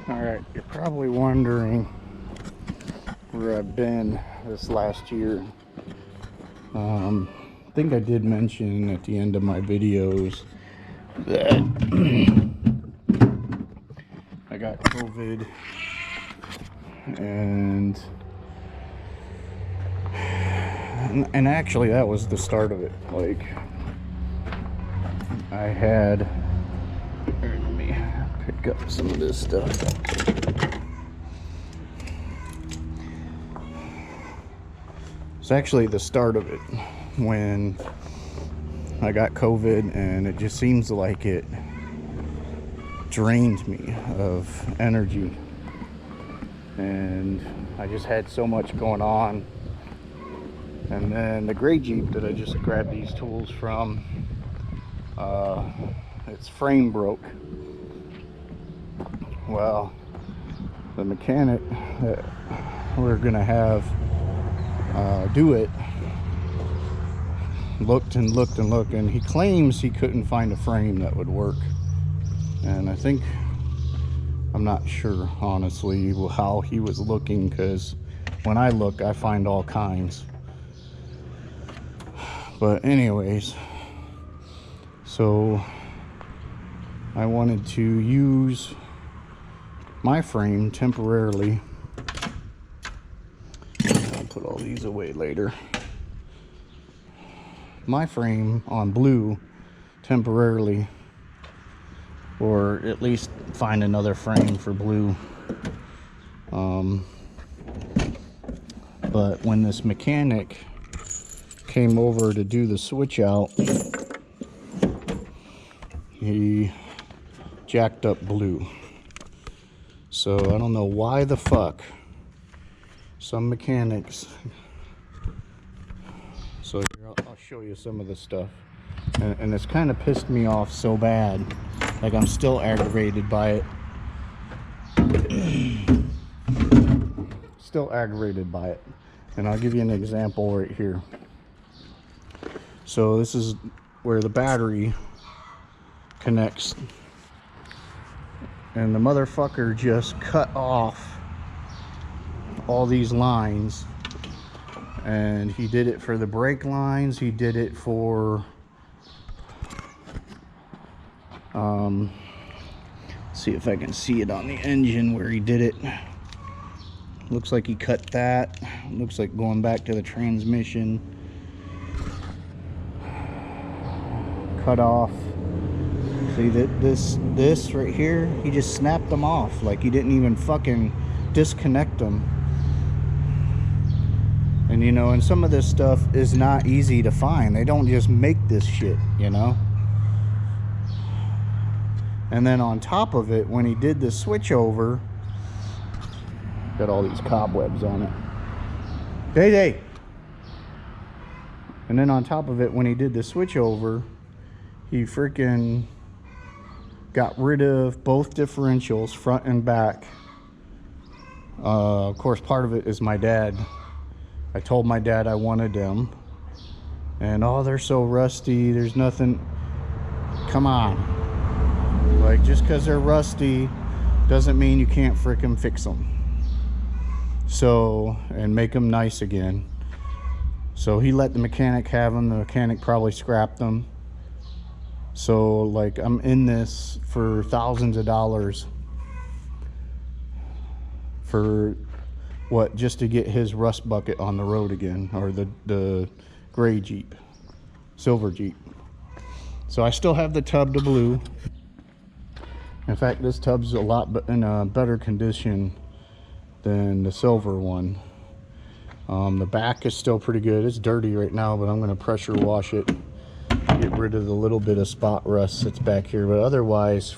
Alright, you're probably wondering where I've been this last year. I think I did mention at the end of my videos that I got COVID, and actually that was the start of it. Like, I had, let me pick up some of this stuff. It's actually the start of it when I got COVID, and it just seems like it drained me of energy, and I just had so much going on. And then the gray Jeep that I just grabbed these tools from, its frame broke. Well, the mechanic that we're gonna have do it looked and looked and looked, and he claims he couldn't find a frame that would work. And I'm not sure honestly how he was looking, because when I look I find all kinds. But anyways, so I wanted to use my frame temporarily. I'll put all these away later. My frame on blue temporarily, or at least find another frame for blue. But when this mechanic came over to do the switch out, he jacked up blue. So I don't know why the fuck some mechanics. So here, I'll show you some of the stuff, and it's kind of pissed me off so bad. Like, I'm still aggravated by it. Still aggravated by it. And I'll give you an example right here. So this is where the battery connects, and the motherfucker just cut off all these lines. And he did it for the brake lines, he did it for see if I can see it on the engine where he did it. Looks like he cut that. Looks like going back to the transmission. Cut off. See that this right here, he just snapped them off. Like, he didn't even fucking disconnect them. And you know, and some of this stuff is not easy to find. They don't just make this shit, you know. And then on top of it, when he did the switch over, got all these cobwebs on it. Day. And then on top of it, when he did the switch over, he freaking got rid of both differentials, front and back. Of course, part of it is my dad. I told my dad I wanted them, and oh, they're so rusty, there's nothing. Come on. Like, just because they're rusty doesn't mean you can't freaking fix them. So, and make them nice again. So he let the mechanic have them. The mechanic probably scrapped them. So, like, I'm in this for thousands of dollars for what, just to get his rust bucket on the road again, or the gray Jeep, silver Jeep. So I still have the tub to blue. In fact, this tub's a lot in a better condition than the silver one. The back is still pretty good. It's dirty right now, but I'm going to pressure wash it, get rid of the little bit of spot rust that's back here. But otherwise,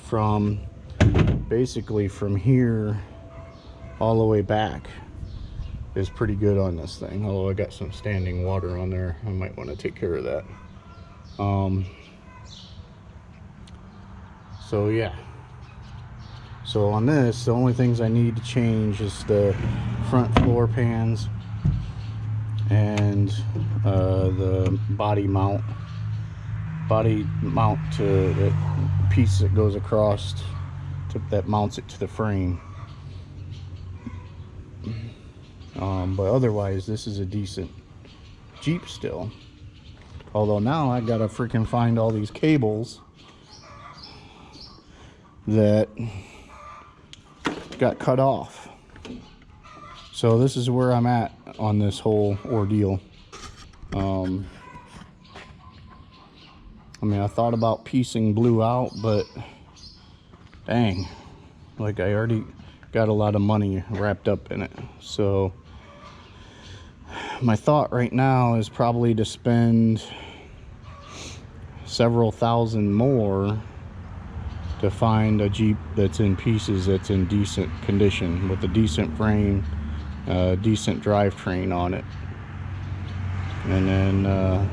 basically from here all the way back is pretty good on this thing. Although I got some standing water on there, I might want to take care of that. So yeah, so on this, the only things I need to change is the front floor pans and the body mount to the piece that goes across that mounts it to the frame. But otherwise, this is a decent Jeep still. Although now I gotta freaking find all these cables that got cut off. So this is where I'm at on this whole ordeal. I mean, I thought about piecing Blue out, but dang, like I already got a lot of money wrapped up in it. So my thought right now is probably to spend several thousand more to find a Jeep that's in pieces, that's in decent condition, with a decent frame, decent drivetrain on it, and then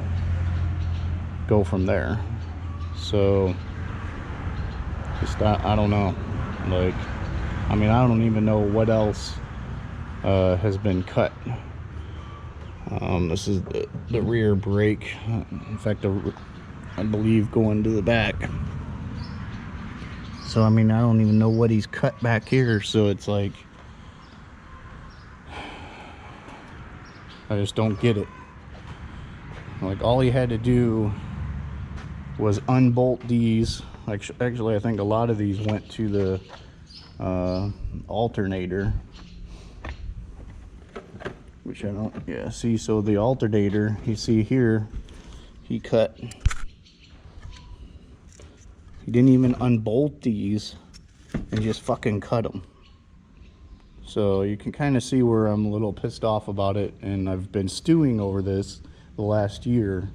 go from there. So just I don't know, like, I mean, I don't even know what else has been cut. This is the rear brake, in fact I believe going to the back. So I mean, I don't even know what he's cut back here, so it's like I just don't get it. Like, all he had to do was unbolt these. Actually, I think a lot of these went to the alternator, which I don't, yeah, see, so the alternator, you see here, he didn't even unbolt these and just fucking cut them. So you can kind of see where I'm a little pissed off about it, and I've been stewing over this the last year.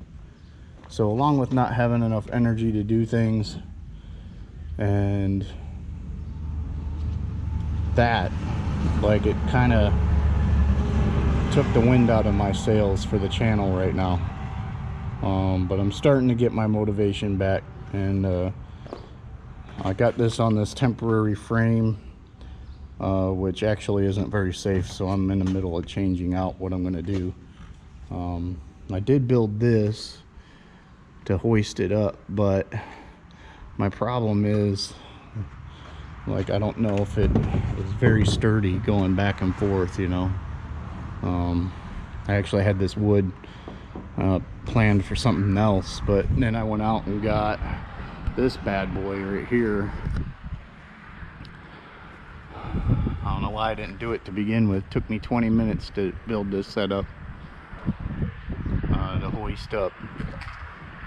So along with not having enough energy to do things, and that, like, it kind of took the wind out of my sails for the channel right now. But I'm starting to get my motivation back, and I got this on this temporary frame, which actually isn't very safe, so I'm in the middle of changing out what I'm going to do. I did build this to hoist it up, but my problem is, like, I don't know if it is very sturdy going back and forth, you know. I actually had this wood planned for something else, but then I went out and got this bad boy right here. I don't know why I didn't do it to begin with. It took me 20 minutes to build this setup, to hoist up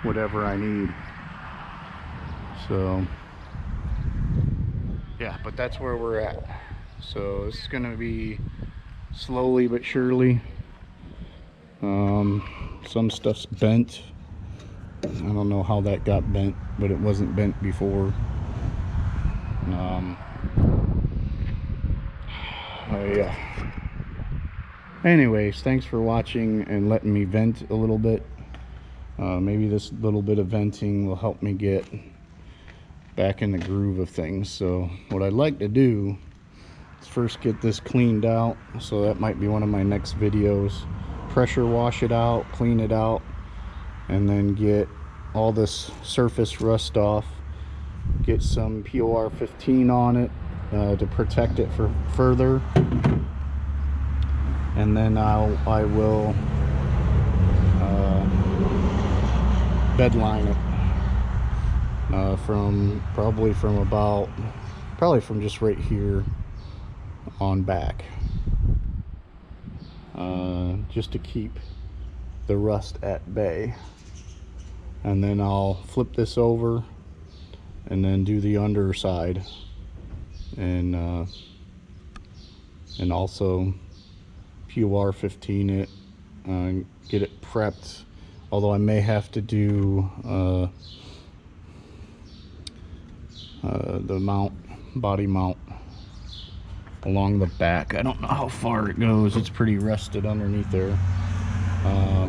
whatever I need. So yeah, but that's where we're at. So this is gonna be slowly but surely. Some stuff's bent. I don't know how that got bent, but it wasn't bent before. Yeah. Anyways, thanks for watching and letting me vent a little bit. Maybe this little bit of venting will help me get back in the groove of things. So what I'd like to do is first get this cleaned out. So that might be one of my next videos. Pressure wash it out, clean it out, and then get all this surface rust off. Get some POR 15 on it to protect it for further, and then I will bedline it from probably from just right here on back, just to keep the rust at bay. And then I'll flip this over and then do the underside, and also POR 15 it, get it prepped. Although I may have to do the body mount along the back. I don't know how far it goes. It's pretty rusted underneath there,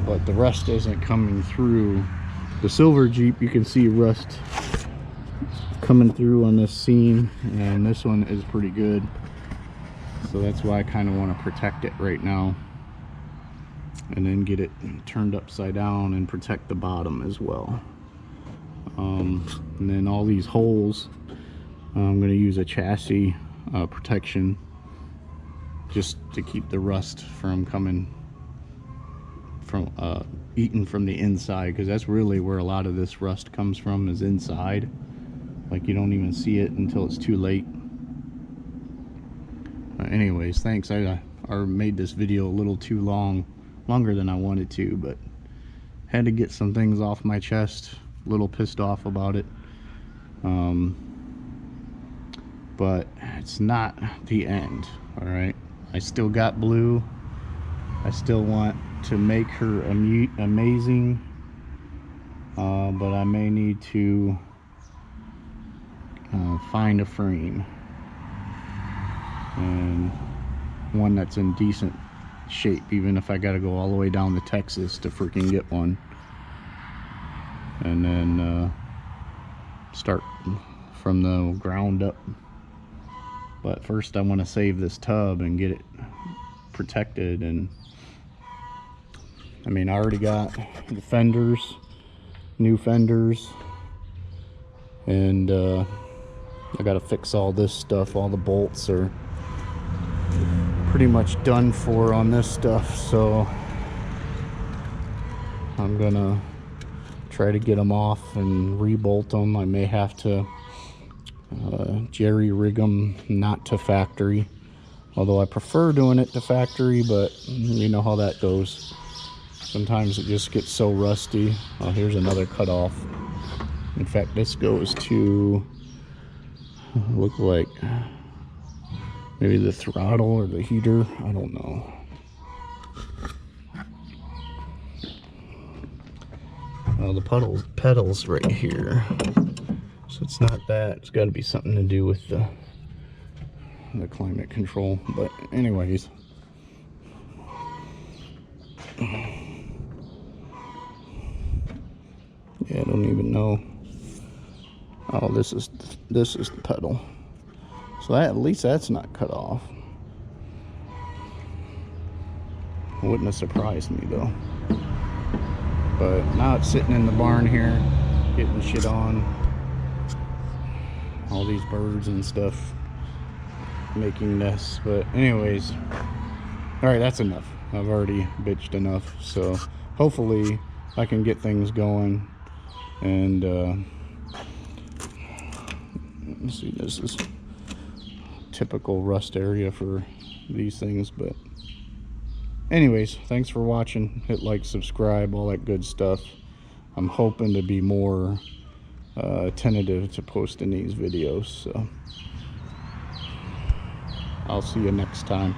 but the rust isn't coming through. The silver Jeep, you can see rust coming through on this seam, and this one is pretty good. So that's why I kind of want to protect it right now, and then get it turned upside down and protect the bottom as well. And then all these holes, I'm going to use a chassis protection just to keep the rust from coming from eating from the inside, because that's really where a lot of this rust comes from, is inside. Like, you don't even see it until it's too late. Anyways, thanks. I made this video a little too longer than I wanted to, but had to get some things off my chest. A little pissed off about it. But it's not the end. All right, I still got Blue. I still want to make her amazing, but I may need to find a frame, and one that's in decent shape, even if I gotta go all the way down to Texas to freaking get one, and then start from the ground up. But first I want to save this tub and get it protected. And I mean, I already got the fenders, new fenders, and I gotta fix all this stuff. All the bolts are pretty much done for on this stuff, so I'm gonna try to get them off and re-bolt them. I may have to jerry rig them not to factory, although I prefer doing it to factory, but you know how that goes. Sometimes it just gets so rusty. Oh, here's another cutoff. In fact, this goes to look like maybe the throttle or the heater, I don't know. Well, the pedals right here, so it's not that. It's got to be something to do with the climate control. But anyways, yeah, I don't even know. Oh, this is the pedal. So that, at least that's not cut off. Wouldn't have surprised me though. But now it's sitting in the barn here, getting shit on. All these birds and stuff making nests. But anyways, all right, that's enough. I've already bitched enough. So hopefully I can get things going. And let's see, this is typical rust area for these things. But anyways, thanks for watching. Hit like, subscribe, all that good stuff. I'm hoping to be more tentative to posting these videos, so I'll see you next time.